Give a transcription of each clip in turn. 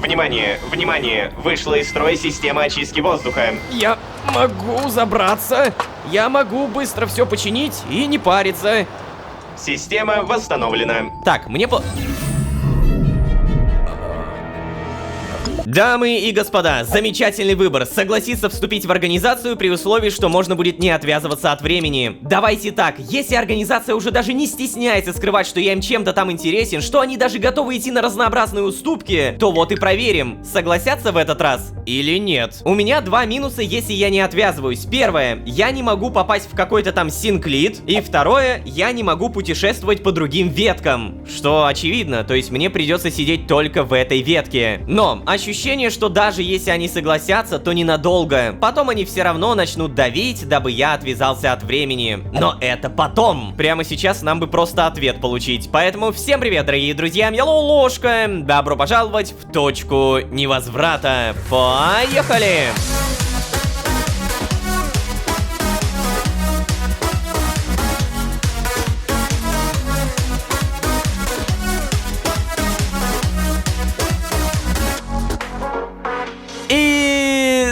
Внимание, внимание! Вышла из строя система очистки воздуха. Я могу забраться. Я могу быстро все починить и не париться. Система восстановлена. Так, Дамы и господа, замечательный выбор. Согласиться вступить в организацию при условии, что можно будет не отвязываться от времени. Давайте так, если организация уже даже не стесняется скрывать, что я им чем-то там интересен, что они даже готовы идти на разнообразные уступки, то вот и проверим, согласятся в этот раз или нет. У меня два минуса, если я не отвязываюсь. Первое, я не могу попасть в какой-то там синклит. И второе, я не могу путешествовать по другим веткам. Что очевидно, то есть мне придется сидеть только в этой ветке. Но ощущение, что даже если они согласятся, то ненадолго. Потом они все равно начнут давить, дабы я отвязался от времени. Но это потом. Прямо сейчас нам бы просто ответ получить. Поэтому всем привет, дорогие друзья, я Ложка. Добро пожаловать в точку невозврата. Поехали!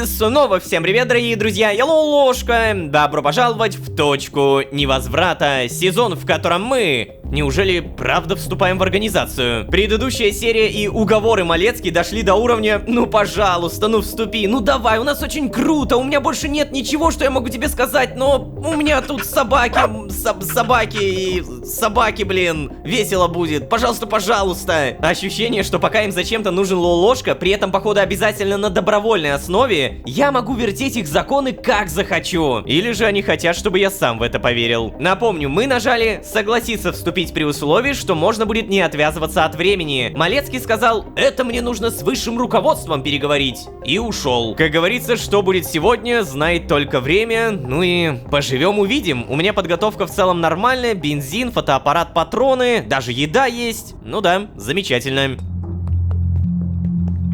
Снова всем привет, дорогие друзья, я Ложка. Добро пожаловать в точку невозврата. Сезон, в котором мы... Неужели правда вступаем в организацию? Предыдущая серия и уговоры Малецкий дошли до уровня «Ну, пожалуйста, ну вступи, ну давай, у нас очень круто, у меня больше нет ничего, что я могу тебе сказать, но у меня тут собаки, блин, весело будет, пожалуйста, пожалуйста». Ощущение, что пока им зачем-то нужен Ложка, при этом, походу, обязательно на добровольной основе, я могу вертеть их законы как захочу. Или же они хотят, чтобы я сам в это поверил. Напомню, мы нажали «Согласиться вступить» при условии, что можно будет не отвязываться от времени. Малецкий сказал: «Это мне нужно с высшим руководством переговорить», и ушел. Как говорится, что будет сегодня, знает только время. Ну и поживем увидим. У меня подготовка в целом нормальная, бензин, фотоаппарат, патроны, даже еда есть. Ну да, замечательно.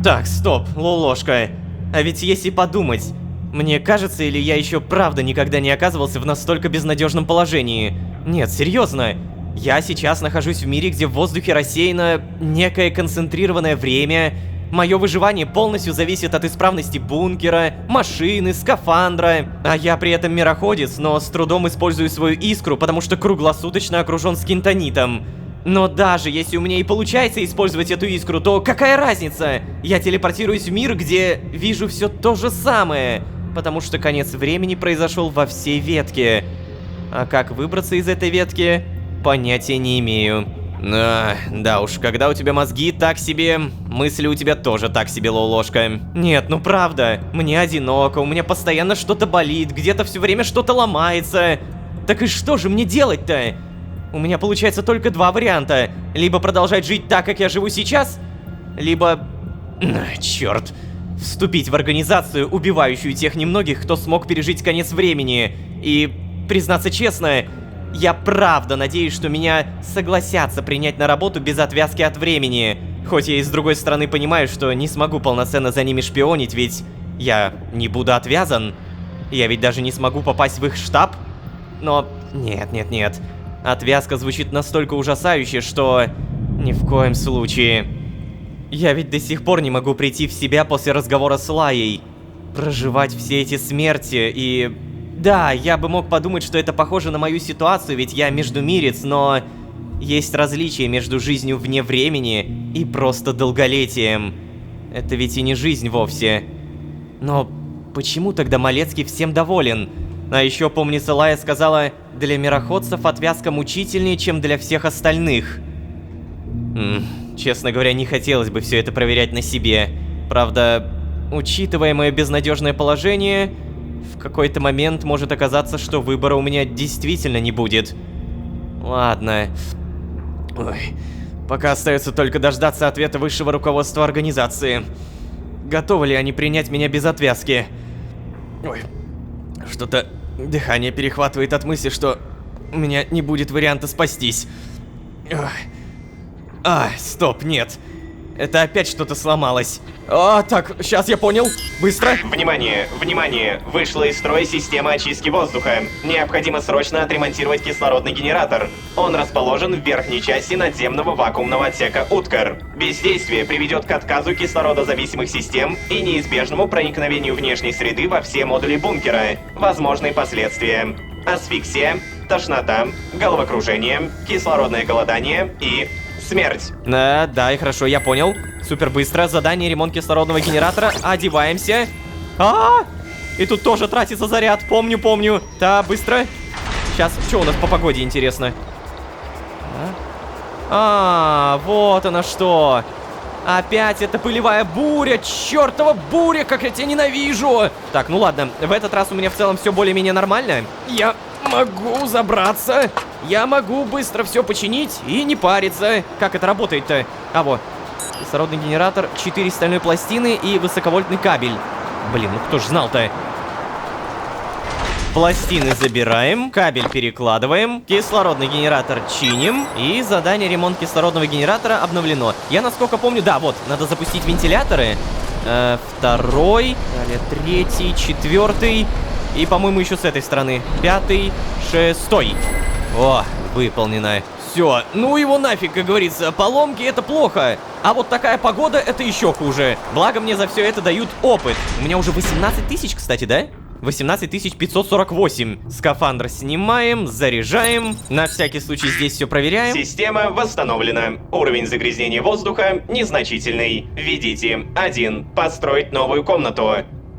Так, стоп, Ложка. А ведь если подумать, мне кажется, или я еще правда никогда не оказывался в настолько безнадежном положении? Нет, серьезно. Я сейчас нахожусь в мире, где в воздухе рассеяно некое концентрированное время. Мое выживание полностью зависит от исправности бункера, машины, скафандра. А я при этом мироходец, но с трудом использую свою искру, потому что круглосуточно окружен скинтонитом. Но даже если у меня и получается использовать эту искру, то какая разница? Я телепортируюсь в мир, где вижу все то же самое. Потому что конец времени произошел во всей ветке. А как выбраться из этой ветки? Понятия не имею. Да уж, когда у тебя мозги так себе, мысли у тебя тоже так себе, Ложка. Нет, ну правда, мне одиноко, у меня постоянно что-то болит, где-то все время что-то ломается. Так и что же мне делать-то? У меня получается только два варианта. Либо продолжать жить так, как я живу сейчас, либо... Черт. Вступить в организацию, убивающую тех немногих, кто смог пережить конец времени. И, признаться честно... Я правда надеюсь, что меня согласятся принять на работу без отвязки от времени. Хоть я и с другой стороны понимаю, что не смогу полноценно за ними шпионить, ведь я не буду отвязан. Я ведь даже не смогу попасть в их штаб. Но нет. Отвязка звучит настолько ужасающе, что ни в коем случае. Я ведь до сих пор не могу прийти в себя после разговора с Лаей. Проживать все эти смерти и... Да, я бы мог подумать, что это похоже на мою ситуацию, ведь я междумирец, но... Есть различие между жизнью вне времени и просто долголетием. Это ведь и не жизнь вовсе. Но почему тогда Малецкий всем доволен? А еще, помнится, Лая сказала, для мироходцев отвязка мучительнее, чем для всех остальных. Честно говоря, не хотелось бы все это проверять на себе. Правда, учитывая мое безнадежное положение... В какой-то момент может оказаться, что выбора у меня действительно не будет. Ладно. Ой. Пока остается только дождаться ответа высшего руководства организации. Готовы ли они принять меня без отвязки? Ой. Что-то дыхание перехватывает от мысли, что у меня не будет варианта спастись. Ой. Стоп, нет. Это опять что-то сломалось. А, так, сейчас я понял. Быстро. Внимание, внимание! Вышла из строя система очистки воздуха. Необходимо срочно отремонтировать кислородный генератор. Он расположен в верхней части надземного вакуумного отсека Уткар. Бездействие приведет к отказу кислородозависимых систем и неизбежному проникновению внешней среды во все модули бункера. Возможные последствия: асфиксия, тошнота, головокружение, кислородное голодание и смерть. Да, и хорошо, я понял. Супер быстро. Задание ремонт кислородного генератора. Одеваемся. И тут тоже тратится заряд. Помню. Да, быстро. Сейчас, что у нас по погоде, интересно? Вот она что. Опять эта пылевая буря. Чёртова буря, как я тебя ненавижу. Так, ну ладно. В этот раз у меня в целом все более-менее нормально. Я могу забраться. Я могу быстро все починить и не париться. Как это работает-то? Вот. Кислородный генератор, 4 стальной пластины и высоковольтный кабель. Блин, ну кто ж знал-то? Пластины забираем, кабель перекладываем, кислородный генератор чиним, и задание ремонт кислородного генератора обновлено. Я, насколько помню, да, вот, надо запустить вентиляторы. Второй, далее 3-й, 4-й, и, по-моему, еще с этой стороны 5-й, 6-й. О, выполнено. Все, ну его нафиг, как говорится, поломки это плохо. А вот такая погода это еще хуже. Благо мне за все это дают опыт. У меня уже 18 тысяч, кстати, да? 18 548. Скафандр снимаем, заряжаем. На всякий случай здесь все проверяем. Система восстановлена. Уровень загрязнения воздуха незначительный. Введите 1. Построить новую комнату.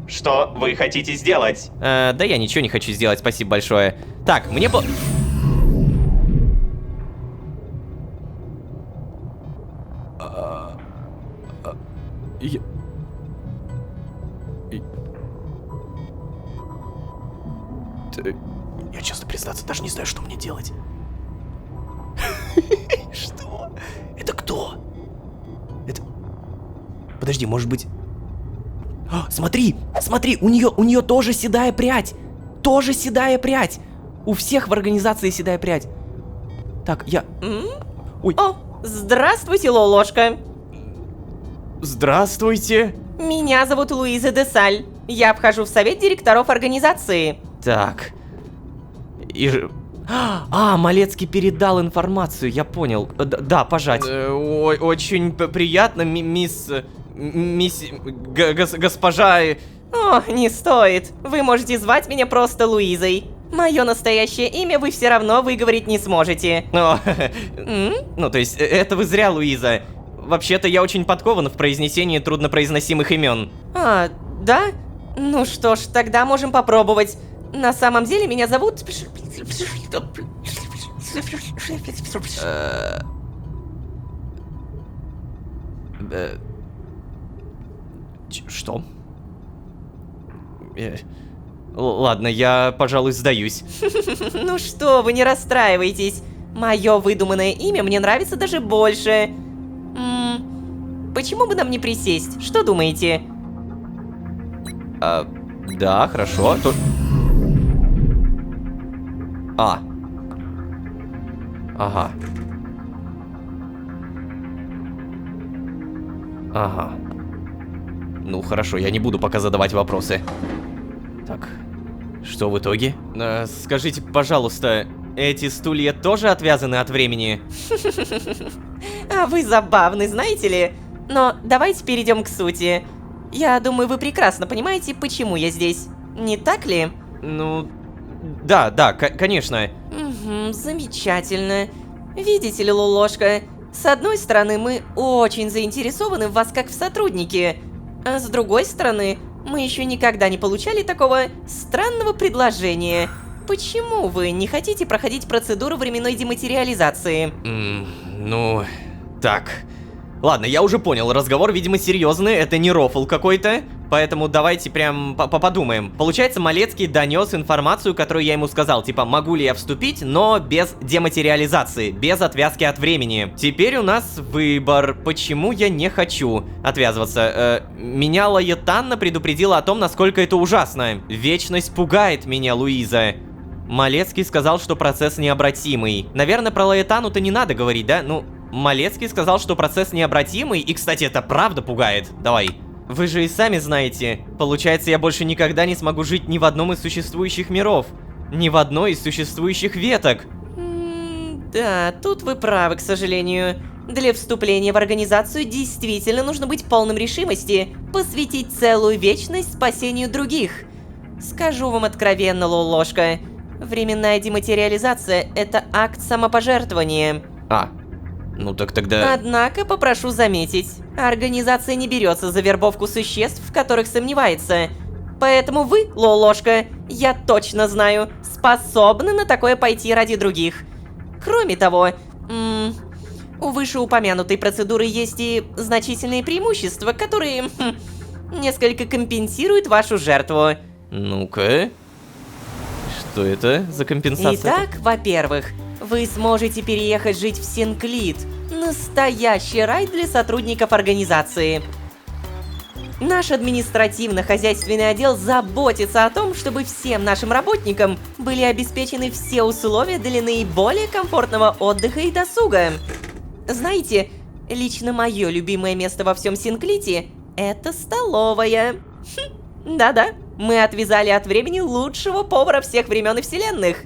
Что вы хотите сделать? Да я ничего не хочу сделать, спасибо большое. Так, мне по... Я, честно признаться, даже не знаю, что мне делать. Что? Это кто? Это... Подожди, может быть... Смотри, у нее тоже седая прядь. Тоже седая прядь. У всех в организации седая прядь. Так, я... Ой. О, здравствуйте, Лолошка. Здравствуйте. Меня зовут Луиза Десаль. Я вхожу в совет директоров организации. Так. Малецкий передал информацию, я понял. Да, пожать. Очень приятно, госпожа... О, не стоит. Вы можете звать меня просто Луизой. Мое настоящее имя вы все равно выговорить не сможете. Ну, то есть, это вы зря, Луиза. Вообще-то я очень подкован в произнесении труднопроизносимых имен. Да? Ну что ж, тогда можем попробовать. На самом деле меня зовут... Что? Ладно, я, пожалуй, сдаюсь. Ну что вы, не расстраивайтесь. Мое выдуманное имя мне нравится даже больше. Почему бы нам не присесть? Что думаете? Да, хорошо. Ага. Ну хорошо, я не буду пока задавать вопросы. Так, что в итоге? Скажите, пожалуйста, эти стулья тоже отвязаны от времени? А вы забавный, знаете ли? Но давайте перейдем к сути. Я думаю, вы прекрасно понимаете, почему я здесь. Не так ли? Ну, да, конечно. Замечательно. Видите ли, Лолошка, с одной стороны, мы очень заинтересованы в вас как в сотруднике, а с другой стороны, мы еще никогда не получали такого странного предложения. Почему вы не хотите проходить процедуру временной дематериализации? Ну, так. Ладно, я уже понял, разговор, видимо, серьезный, это не рофл какой-то, поэтому давайте прям подумаем. Получается, Малецкий донес информацию, которую я ему сказал, типа, могу ли я вступить, но без дематериализации, без отвязки от времени. Теперь у нас выбор, почему я не хочу отвязываться. Меня Лаэтанна предупредила о том, насколько это ужасно. Вечность пугает меня, Луиза. Малецкий сказал, что процесс необратимый. Наверное, про Лаэтану-то не надо говорить, да? Ну... Малецкий сказал, что процесс необратимый, и, кстати, это правда пугает. Давай. Вы же и сами знаете, получается, я больше никогда не смогу жить ни в одном из существующих миров, ни в одной из существующих веток. Да, тут вы правы, к сожалению. Для вступления в организацию действительно нужно быть полным решимости посвятить целую вечность спасению других. Скажу вам откровенно, Лолошка, временная дематериализация — это акт самопожертвования. Ну так тогда... Однако попрошу заметить, организация не берется за вербовку существ, в которых сомневается. Поэтому вы, Лолошка, я точно знаю, способны на такое пойти ради других. Кроме того, у вышеупомянутой процедуры есть и значительные преимущества, которые несколько компенсируют вашу жертву. Ну-ка... Что это за компенсация? Итак, во-первых, вы сможете переехать жить в Синклит. Настоящий рай для сотрудников организации. Наш административно-хозяйственный отдел заботится о том, чтобы всем нашим работникам были обеспечены все условия для наиболее комфортного отдыха и досуга. Знаете, лично мое любимое место во всем Синклите — это столовая. Да-да, мы отвязали от времени лучшего повара всех времен и вселенных.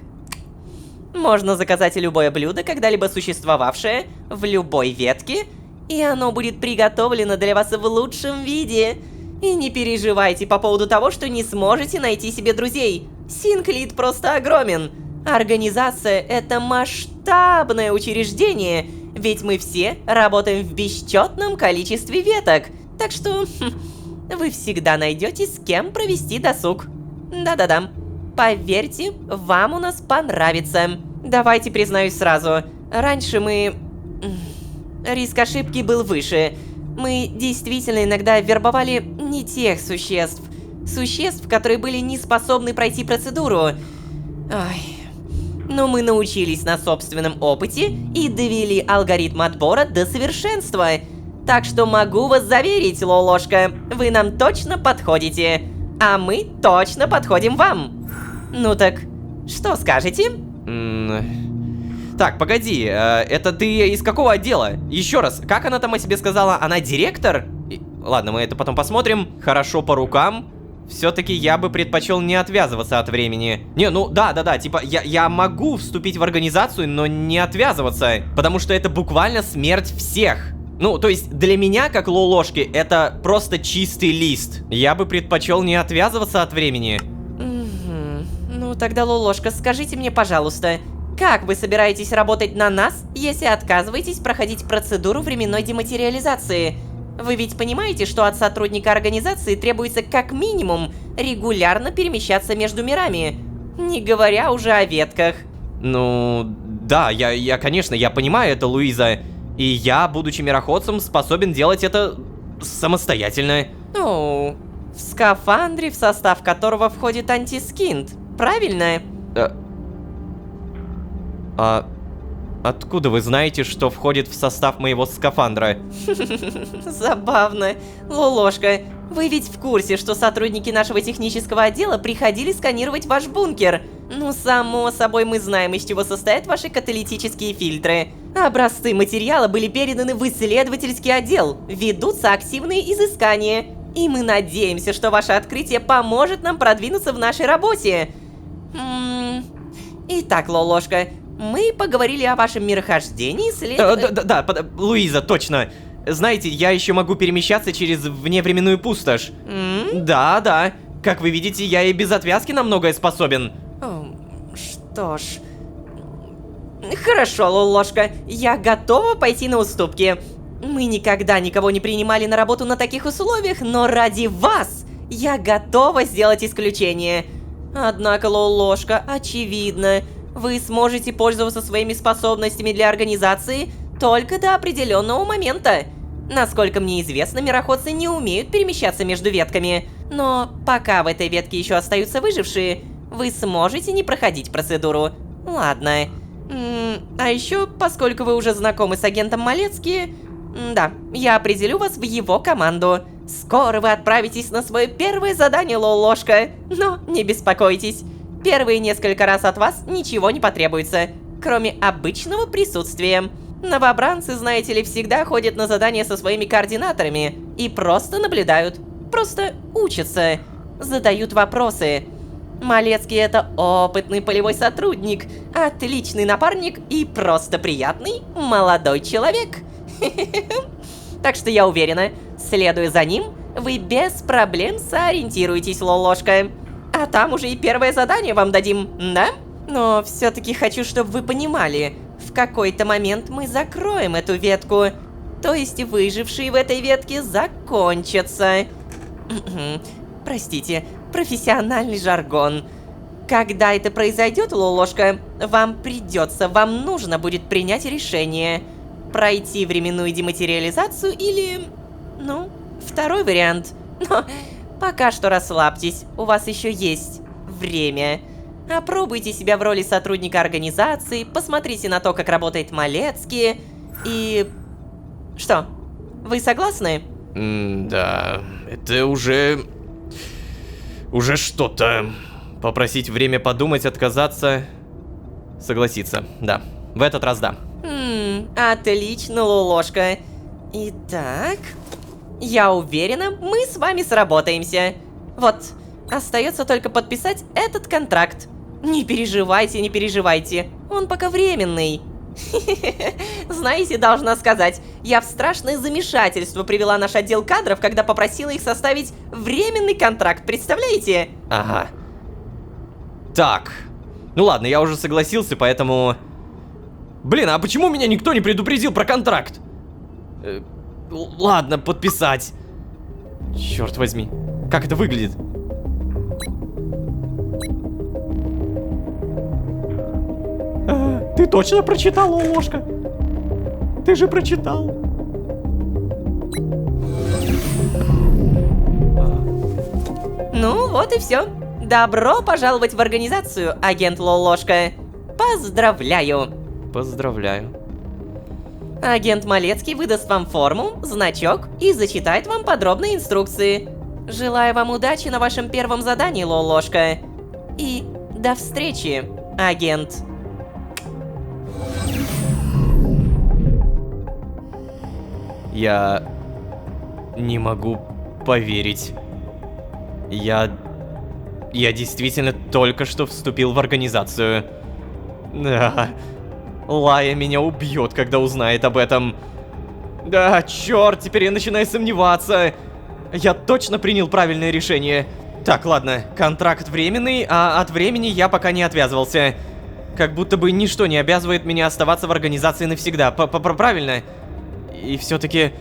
Можно заказать любое блюдо, когда-либо существовавшее, в любой ветке, и оно будет приготовлено для вас в лучшем виде. И не переживайте по поводу того, что не сможете найти себе друзей. Синклит просто огромен. Организация — это масштабное учреждение, ведь мы все работаем в бесчетном количестве веток. Так что вы всегда найдете с кем провести досуг. Да-да-да. Поверьте, вам у нас понравится. Давайте признаюсь сразу. Раньше риск ошибки был выше. Мы действительно иногда вербовали не тех существ. Существ, которые были не способны пройти процедуру. Ой. Но мы научились на собственном опыте и довели алгоритм отбора до совершенства. Так что могу вас заверить, Лолошка, вы нам точно подходите. А мы точно подходим вам. Ну так, что скажете? Так, погоди, это ты из какого отдела? Еще раз, как она там о себе сказала? Она директор? Ладно, мы это потом посмотрим. Хорошо по рукам. Все-таки я бы предпочел не отвязываться от времени. Не, ну да, типа я могу вступить в организацию, но не отвязываться. Потому что это буквально смерть всех. Ну, то есть для меня, как Лолошки, это просто чистый лист. Я бы предпочел не отвязываться от времени. Ну тогда, Лолошка, скажите мне, пожалуйста, как вы собираетесь работать на нас, если отказываетесь проходить процедуру временной дематериализации? Вы ведь понимаете, что от сотрудника организации требуется как минимум регулярно перемещаться между мирами, не говоря уже о ветках. Ну, да, я конечно, я понимаю это, Луиза. И я, будучи мироходцем, способен делать это самостоятельно. Ну, в скафандре, в состав которого входит антискинт, правильно? Откуда вы знаете, что входит в состав моего скафандра? Забавно. Лолошка, вы ведь в курсе, что сотрудники нашего технического отдела приходили сканировать ваш бункер? Ну, само собой, мы знаем, из чего состоят ваши каталитические фильтры. Образцы материала были переданы в исследовательский отдел. Ведутся активные изыскания. И мы надеемся, что ваше открытие поможет нам продвинуться в нашей работе. Итак, Лолошка, мы поговорили о вашем мирохождении, Луиза, точно. Знаете, я еще могу перемещаться через вневременную пустошь. Да. Как вы видите, я и без отвязки на многое способен. Что ж... Хорошо, Лолошка, я готова пойти на уступки. Мы никогда никого не принимали на работу на таких условиях, но ради вас я готова сделать исключение. Однако, Лолошка, очевидно, вы сможете пользоваться своими способностями для организации только до определенного момента. Насколько мне известно, мироходцы не умеют перемещаться между ветками. Но пока в этой ветке еще остаются выжившие, вы сможете не проходить процедуру. Ладно. А еще, поскольку вы уже знакомы с агентом Малецки, да, я определю вас в его команду. Скоро вы отправитесь на свое первое задание, Лолошка. Но не беспокойтесь. Первые несколько раз от вас ничего не потребуется, кроме обычного присутствия. Новобранцы, знаете ли, всегда ходят на задания со своими координаторами и просто наблюдают, просто учатся, задают вопросы. Малецкий — это опытный полевой сотрудник, отличный напарник и просто приятный молодой человек. Так что я уверена, следуя за ним, вы без проблем сориентируетесь, Лолошка. А там уже и первое задание вам дадим, да? Но все-таки хочу, чтобы вы понимали, в какой-то момент мы закроем эту ветку. То есть выжившие в этой ветке закончатся. Простите, профессиональный жаргон. Когда это произойдет, Лолошка, вам нужно будет принять решение. Пройти временную дематериализацию или... ну, второй вариант. Но пока что расслабьтесь, у вас еще есть время. Опробуйте себя в роли сотрудника организации, посмотрите на то, как работает Малецкий, и... Что, вы согласны? Да, это уже что-то. Попросить время подумать, отказаться, согласиться, да. В этот раз да. Отлично, Лолошка. Итак, я уверена, мы с вами сработаемся. Вот, остается только подписать этот контракт. Не переживайте, не переживайте, он пока временный. Знаете, должна сказать, я в страшное замешательство привела наш отдел кадров, когда попросила их составить временный контракт, представляете? Ага. Так. Ну ладно, я уже согласился, поэтому... Блин, а почему меня никто не предупредил про контракт? Ладно, подписать. Черт возьми. Как это выглядит? Ты точно прочитал, Лолошка? Ты же прочитал. Ну, вот и все. Добро пожаловать в организацию, агент Лолошка. Поздравляю. Поздравляю. Агент Малецкий выдаст вам форму, значок и зачитает вам подробные инструкции. Желаю вам удачи на вашем первом задании, Лолошка. И до встречи, агент. Я не могу поверить. Я действительно только что вступил в организацию. Да. Лая меня убьет, когда узнает об этом. Да, черт, теперь я начинаю сомневаться. Я точно принял правильное решение. Так, ладно, контракт временный, а от времени я пока не отвязывался. Как будто бы ничто не обязывает меня оставаться в организации навсегда. Правильно? И все-таки...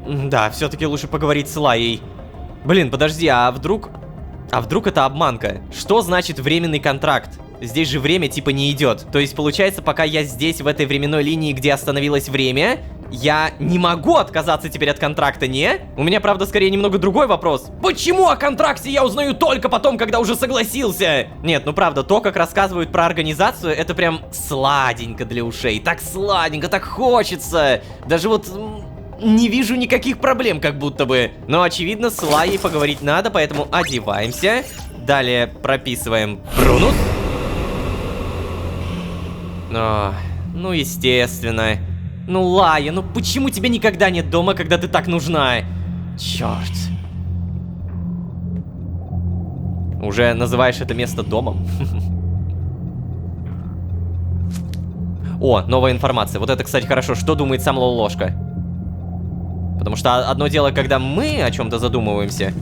Да, все-таки лучше поговорить с Лаей. Блин, подожди, а вдруг это обманка? Что значит временный контракт? Здесь же время типа не идет. То есть получается, пока я здесь, в этой временной линии, где остановилось время, я не могу отказаться теперь от контракта, не? У меня, правда, скорее немного другой вопрос. Почему о контракте я узнаю только потом, когда уже согласился? Нет, ну правда, то, как рассказывают про организацию, это прям сладенько для ушей. Так сладенько, так хочется. Даже вот... не вижу никаких проблем, как будто бы. Но, очевидно, с Лаей поговорить надо, поэтому одеваемся. Далее прописываем Брунус. О, ну, естественно. Ну, Лая, ну почему тебя никогда нет дома, когда ты так нужна? Черт. Уже называешь это место домом? О, новая информация. Вот это, кстати, хорошо. Что думает сам Лолошка? Потому что одно дело, когда мы о чем-то задумываемся,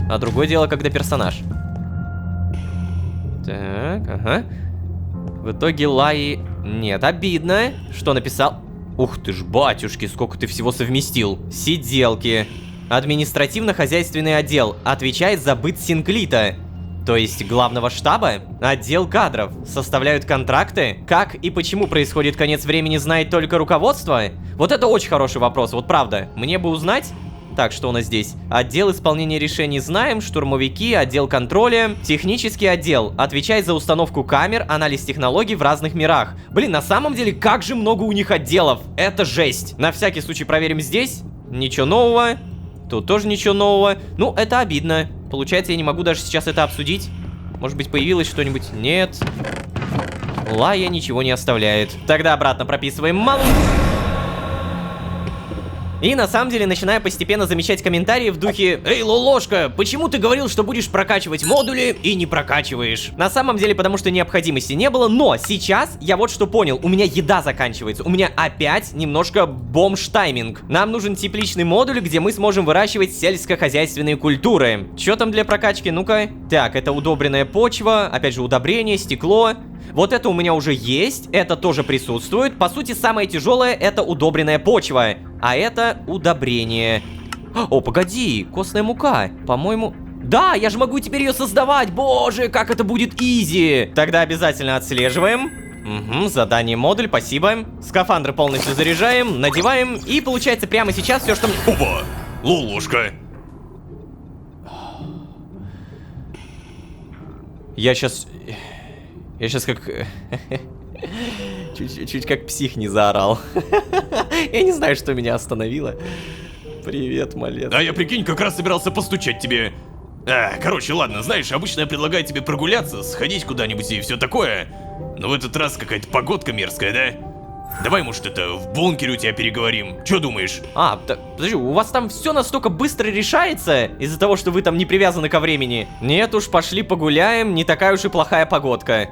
а другое дело, когда персонаж. Так, ага. В итоге Лаи... Нет, обидно. Что написал? Ух ты ж, батюшки, сколько ты всего совместил. Сиделки. Административно-хозяйственный отдел. Отвечает за быт Синклита. То есть главного штаба? Отдел кадров. Составляют контракты? Как и почему происходит конец времени, знает только руководство? Вот это очень хороший вопрос, вот правда. Мне бы узнать... Так, что у нас здесь? Отдел исполнения решений знаем, штурмовики, отдел контроля, технический отдел. Отвечает за установку камер, анализ технологий в разных мирах. Блин, на самом деле, как же много у них отделов. Это жесть. На всякий случай проверим здесь. Ничего нового. Тут тоже ничего нового. Ну, это обидно. Получается, я не могу даже сейчас это обсудить. Может быть, появилось что-нибудь? Нет. Лая ничего не оставляет. Тогда обратно прописываем малу. И на самом деле начинаю постепенно замечать комментарии в духе: «Эй, Лолошка, почему ты говорил, что будешь прокачивать модули и не прокачиваешь?» На самом деле, потому что необходимости не было, но сейчас я вот что понял. У меня еда заканчивается. У меня опять немножко бомж-тайминг. Нам нужен тепличный модуль, где мы сможем выращивать сельскохозяйственные культуры. Что там для прокачки? Ну-ка. Так, это удобренная почва, опять же удобрение, стекло. Вот это у меня уже есть, это тоже присутствует. По сути, самое тяжелое — это удобренная почва. А это удобрение. О, погоди, костная мука. По-моему... Да, я же могу теперь ее создавать. Боже, как это будет изи. Тогда обязательно отслеживаем. Угу, задание модуль, спасибо. Скафандры полностью заряжаем, надеваем. И получается прямо сейчас все, что мне... Опа! Лолошка! Я сейчас как... Чуть как псих не заорал. Я не знаю, что меня остановило. Привет, малец. Да я, прикинь, как раз собирался постучать тебе. Короче, ладно, знаешь, обычно я предлагаю тебе прогуляться, сходить куда-нибудь и все такое. Но в этот раз какая-то погодка мерзкая, да? Давай, может, это в бункере у тебя переговорим. Че думаешь? Подожди, у вас там все настолько быстро решается из-за того, что вы там не привязаны ко времени? Нет уж, пошли погуляем, не такая уж и плохая погодка.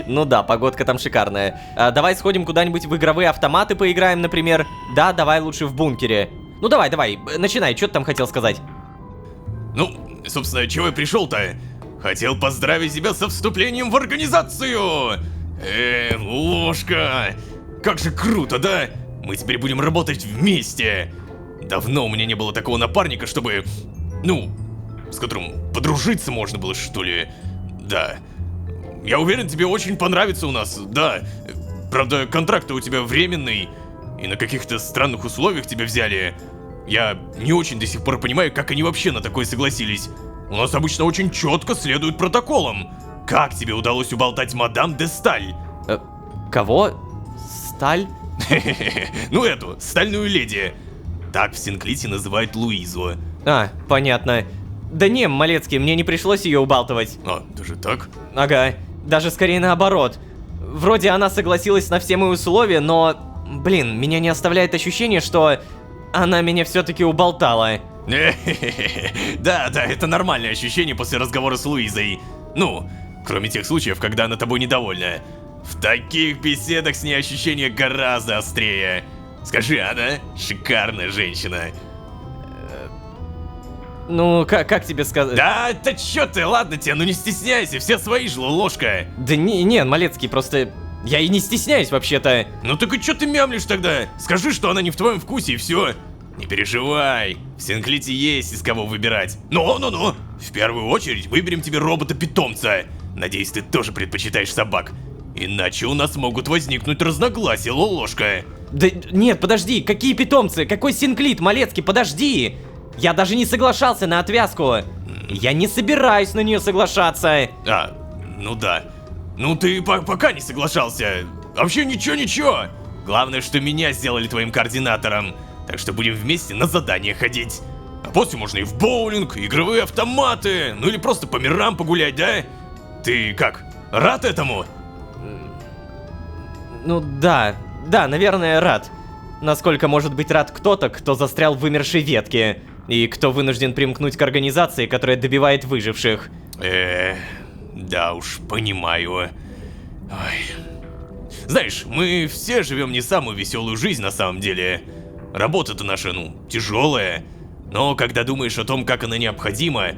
Ну да, погодка там шикарная. Давай сходим куда-нибудь в игровые автоматы поиграем, например. Да, давай лучше в бункере. Ну давай, начинай, что ты там хотел сказать? Ну, собственно, чего я пришел-то? Хотел поздравить тебя со вступлением в организацию! Ложка! Как же круто, да? Мы теперь будем работать вместе! Давно у меня не было такого напарника, чтобы... Ну, с которым подружиться можно было, что ли. Да. Я уверен, тебе очень понравится у нас, да. Правда, контракт у тебя временный, и на каких-то странных условиях тебя взяли. Я не очень до сих пор понимаю, как они вообще на такое согласились. У нас обычно очень четко следуют протоколам. Как тебе удалось уболтать мадам де Сталь? Кого? Сталь? Ну эту, стальную леди. Так в Синклите называют Луизу. Понятно. Да не, Малецкий, мне не пришлось ее убалтывать. Даже так? Ага, даже скорее наоборот. Вроде она согласилась на все мои условия, но... Блин, меня не оставляет ощущение, что... Она меня все-таки уболтала. Да, это нормальное ощущение после разговора с Луизой. Ну, кроме тех случаев, когда она тобой недовольна. В таких беседах с ней ощущение гораздо острее. Скажи, она шикарная женщина. Ну, как тебе сказать? Да, чё ты, ладно тебе, ну не стесняйся, все свои же, ложка. Да не, Малецкий, просто... Я и не стесняюсь вообще-то. Ну так и чё ты мямлишь тогда? Скажи, что она не в твоем вкусе и все. Не переживай, в Синклите есть из кого выбирать. Ну. В первую очередь выберем тебе робота-питомца. Надеюсь, ты тоже предпочитаешь собак. Иначе у нас могут возникнуть разногласия, ложка. Да нет, подожди, какие питомцы? Какой Синклит, Малецкий, подожди! Я даже не соглашался на отвязку. Я не собираюсь на нее соглашаться. Ну да. Ну ты пока не соглашался. Вообще ничего. Главное, что меня сделали твоим координатором. Так что будем вместе на задания ходить. А после можно и в боулинг, и игровые автоматы, ну или просто по мирам погулять, да? Ты как, рад этому? Ну да, наверное, рад. Насколько может быть рад кто-то, кто застрял в вымершей ветке, и кто вынужден примкнуть к организации, которая добивает выживших. Да уж, понимаю. Ой. Знаешь, мы все живем не самую веселую жизнь на самом деле. Работа-то наша, тяжелая. Но когда думаешь о том, как она необходима,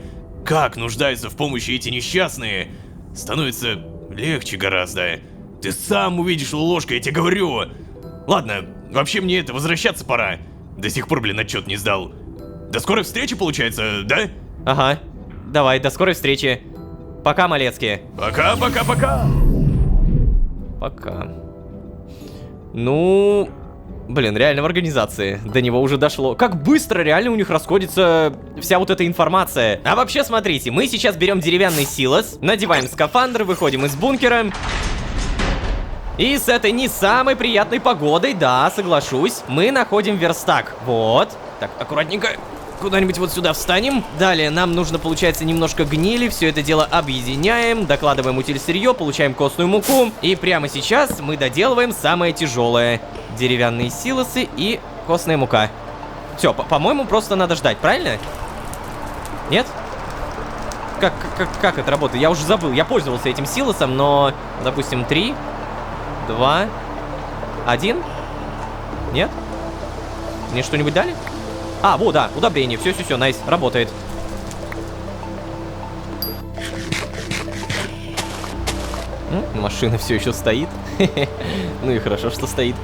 как нуждаются в помощи эти несчастные, становится легче гораздо. Ты сам увидишь, ложка, я тебе говорю. Ладно, вообще мне возвращаться пора. До сих пор, отчет не сдал. До скорой встречи, получается, да? Ага. Давай, до скорой встречи. Пока, Малецкий. Пока. Пока. Ну... Блин, реально в организации. До него уже дошло. Как быстро реально у них расходится вся вот эта информация. А вообще, смотрите, мы сейчас берем деревянный силос, надеваем скафандр, выходим из бункера. И с этой не самой приятной погодой, да, соглашусь, мы находим верстак. Вот. Так, аккуратненько. куда-нибудь вот сюда встанем. Далее нам нужно, получается, немножко гнили. Все это дело объединяем, докладываем утиль-сырье, получаем костную муку. И прямо сейчас мы доделываем самое тяжелое. Деревянные силосы и костная мука. Все, по-моему, просто надо ждать, правильно? Нет? Как это работает? Я уже забыл. Я пользовался этим силосом, но, допустим, 3, 2, 1. Нет? Мне что-нибудь дали? А, вот, да, удобрение. Все, найс, работает. Машина все еще стоит. Ну и хорошо, что стоит.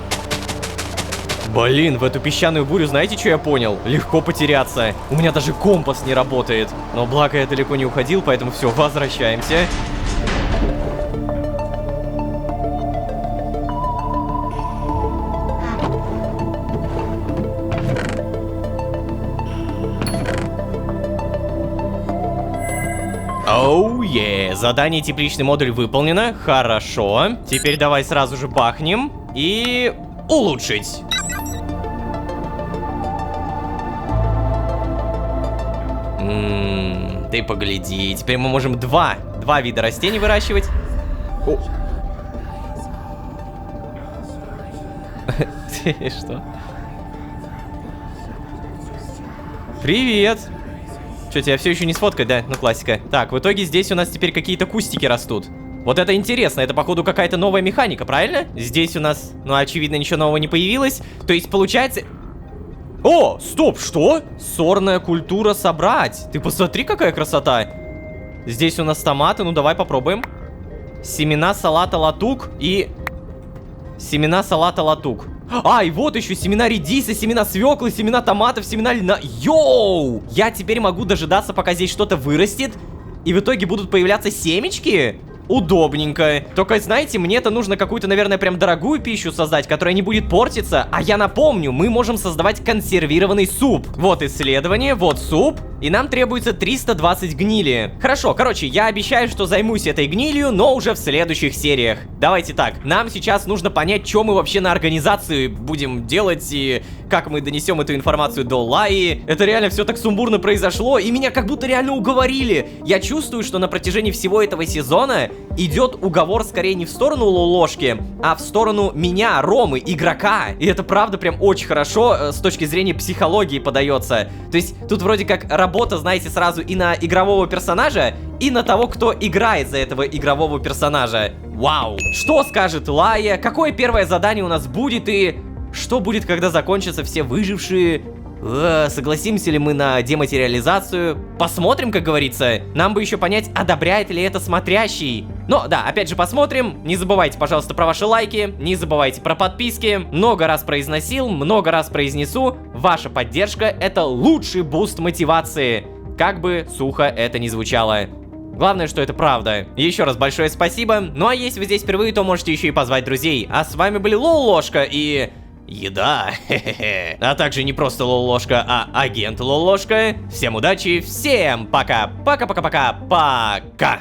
Блин, в эту песчаную бурю знаете, что я понял? Легко потеряться. У меня даже компас не работает. Но благо я далеко не уходил, поэтому все, возвращаемся. Оу, задание тепличный модуль выполнено. Хорошо. Теперь давай сразу же бахнем и улучшить. Ты погляди, теперь мы можем два вида растений выращивать. Что? Привет! Что, тебя все еще не сфоткать, да? Ну, классика. Так, в итоге здесь у нас теперь какие-то кустики растут. Вот это интересно, это, походу, какая-то новая механика, правильно? Здесь у нас, ну, очевидно, ничего нового не появилось. То есть, получается... О, стоп, что? Сорная культура собрать. Ты посмотри, какая красота. Здесь у нас томаты, ну давай попробуем. Семена салата латук и... Семена салата латук. А, и вот еще семена редиса, семена свеклы, семена томатов, семена льна. Йоу! Я теперь могу дожидаться, пока здесь что-то вырастет, и в итоге будут появляться семечки? Удобненько. Только, знаете, мне это нужно какую-то, наверное, прям дорогую пищу создать, которая не будет портиться. А я напомню, мы можем создавать консервированный суп. Вот исследование, вот суп. И нам требуется 320 гнили. Хорошо, короче, я обещаю, что займусь этой гнилью, но уже в следующих сериях. Давайте так, нам сейчас нужно понять, что мы вообще на организации будем делать и как мы донесем эту информацию до Лаи. Это реально все так сумбурно произошло, и меня как будто реально уговорили. Я чувствую, что на протяжении всего этого сезона идет уговор скорее не в сторону Лолошки, а в сторону меня, Ромы, игрока. И это правда прям очень хорошо с точки зрения психологии подается. То есть тут вроде как работа, знаете, сразу и на игрового персонажа, и на того, кто играет за этого игрового персонажа. Вау! Что скажет Лая? Какое первое задание у нас будет? И что будет, когда закончатся все выжившие? Согласимся ли мы на дематериализацию? Посмотрим, как говорится. Нам бы еще понять, одобряет ли это смотрящий. Но да, опять же посмотрим. Не забывайте, пожалуйста, про ваши лайки. Не забывайте про подписки. Много раз произносил, много раз произнесу. Ваша поддержка — это лучший буст мотивации. Как бы сухо это ни звучало. Главное, что это правда. Еще раз большое спасибо. Ну а если вы здесь впервые, то можете еще и позвать друзей. А с вами были Лолошка и... еда, хе-хе-хе. А также не просто Лолошка, а агент Лолошка. Всем удачи, всем пока. Пока-пока-пока-пока.